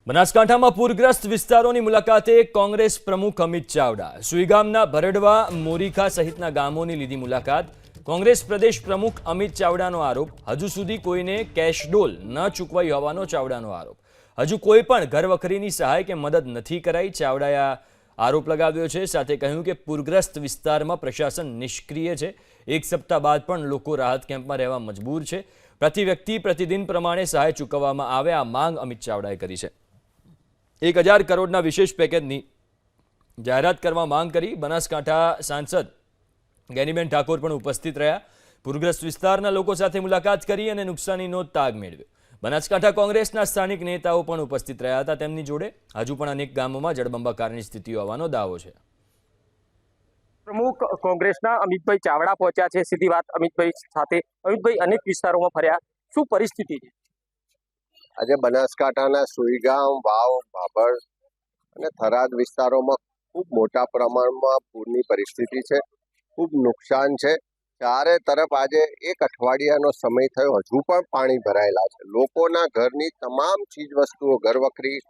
બનાસકાંઠામાં પૂરગ્રસ્ત વિસ્તારોની મુલાકાતે કોંગ્રેસ પ્રમુખ અમિત ચાવડા સુઈગામના ભરડવા મોરીખા સહિતના ગામોની લીધી મુલાકાત। કોંગ્રેસ પ્રદેશ પ્રમુખ અમિત ચાવડાનો આરોપ, હજુ સુધી કોઈને કેશડોલ ન ચૂકવાઈ હોવાનો ચાવડાનો આરોપ। હજુ કોઈ પણ ઘરવખરીની સહાય કે મદદ નથી કરાઈ, ચાવડાએ આરોપ લગાવ્યો છે। સાથે કહ્યું કે પૂરગ્રસ્ત વિસ્તારમાં પ્રશાસન નિષ્ક્રિય છે। એક સપ્તાહ બાદ પણ લોકો રાહત કેમ્પમાં રહેવા મજબૂર છે। પ્રતિ વ્યક્તિ પ્રતિદિન પ્રમાણે સહાય ચૂકવવામાં આવે, આ માંગ અમિત ચાવડાએ કરી છે। 1000 કરોડના વિશેષ પેકેજની જાહેરાત કરવા માંગ કરી। બનાસકાંઠા સાંસદ ગેનીબેન ઠાકોર પણ ઉપસ્થિત રહ્યા। પૂરગ્રસ્ત વિસ્તારના લોકો સાથે મુલાકાત કરી અને નુકસાનીનો તાગ મેળવ્યો। બનાસકાંઠા કોંગ્રેસના સ્થાનિક નેતાઓ પણ ઉપસ્થિત રહ્યા હતા। તેમની જોડે હજુ પણ અનેક ગામોમાં જળબંબાકારની સ્થિતિ હોવાનો દાવો છે। પ્રમુખ કોંગ્રેસના અમિતભાઈ ચાવડા પહોંચ્યા છે। સીધી વાત અમિતભાઈ સાથે। અમિતભાઈ, અનેક વિસ્તારોમાં ફર્યા, શું પરિસ્થિતિ છે? આજે બનાસકાંઠાના સુઈગામ, વાવ, ભાભર અને થરાદ વિસ્તારોમાં ખૂબ મોટા પ્રમાણમાં પૂરની પરિસ્થિતિ છે। ખૂબ નુકસાન છે। ચારે તરફ આજે એક અઠવાડિયાનો સમય થયો, હજુ પણ પાણી ભરાયેલા છે। લોકોના ઘરની તમામ ચીજ વસ્તુઓ, ઘરવખરી